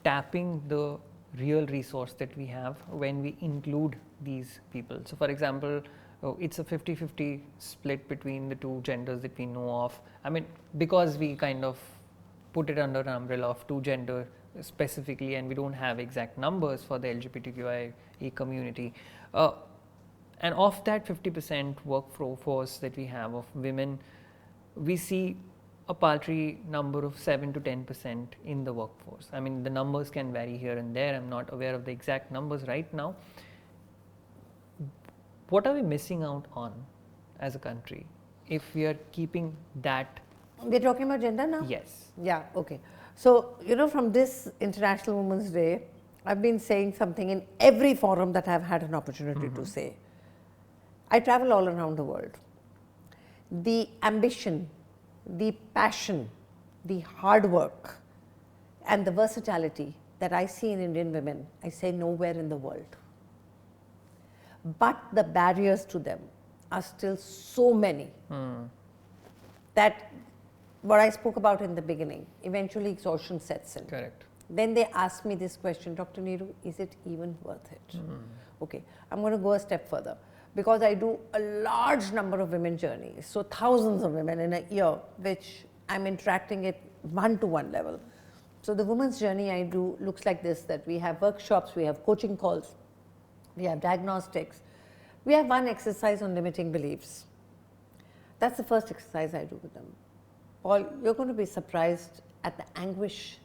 tapping the real resource that we have when we include these people. So, for example, it's a 50-50 split between the two genders that we know of. I mean, because we kind of put it under an umbrella of two gender specifically, and we don't have exact numbers for the LGBTQIA community. And of that 50% workforce that we have of women, we see a paltry number of 7 to 10% in the workforce. I mean, the numbers can vary here and there. I'm not aware of the exact numbers right now. What are we missing out on as a country if we are keeping that? We're talking about gender now? Yes. Yeah, okay. So, you know, from this International Women's Day, I've been saying something in every forum that I've had an opportunity to say. I travel all around the world. The ambition, the passion, the hard work, and the versatility that I see in Indian women, I say nowhere in the world. But the barriers to them are still so many that what I spoke about in the beginning, eventually exhaustion sets in. Correct. Then they ask me this question, Dr. Niru, is it even worth it? Okay, I'm going to go a step further. Because I do a large number of women journeys, so thousands of women in a year, which I'm interacting at one-to-one level. So the women's journey I do looks like this, that we have workshops, we have coaching calls, we have diagnostics, we have one exercise on limiting beliefs. That's the first exercise I do with them. Paul, you're going to be surprised at the anguish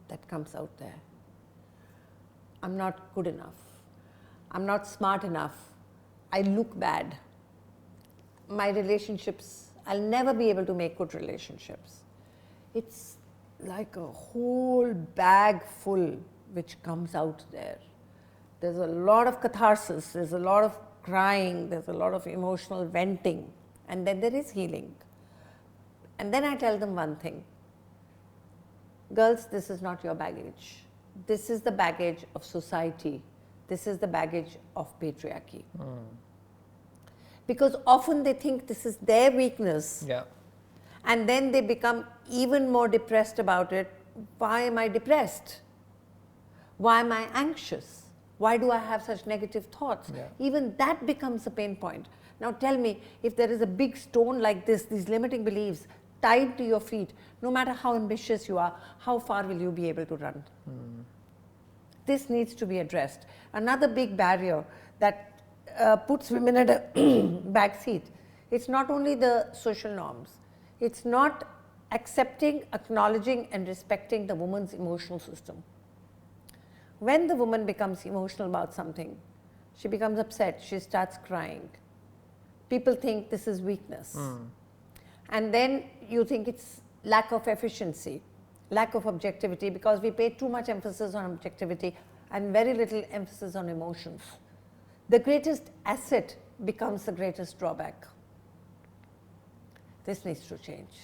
that comes out there. I'm not good enough. I'm not smart enough. I look bad. My relationships, I'll never be able to make good relationships. It's like a whole bag full which comes out there. There's a lot of catharsis, there's a lot of crying, there's a lot of emotional venting, and then there is healing. And then I tell them one thing, girls, this is not your baggage. This is the baggage of society. This is the baggage of patriarchy. Because often they think this is their weakness. Yeah. And then they become even more depressed about it. Why am I depressed? Why am I anxious? Why do I have such negative thoughts? Yeah. Even that becomes a pain point. Now tell me, if there is a big stone like this, these limiting beliefs tied to your feet, no matter how ambitious you are, how far will you be able to run? This needs to be addressed. Another big barrier that puts women at a back seat, it's not only the social norms, it's not accepting, acknowledging and respecting the woman's emotional system. When the woman becomes emotional about something, she becomes upset, she starts crying. People think this is weakness. And then you think it's lack of efficiency, lack of objectivity, because we pay too much emphasis on objectivity and very little emphasis on emotions. The greatest asset becomes the greatest drawback. This needs to change.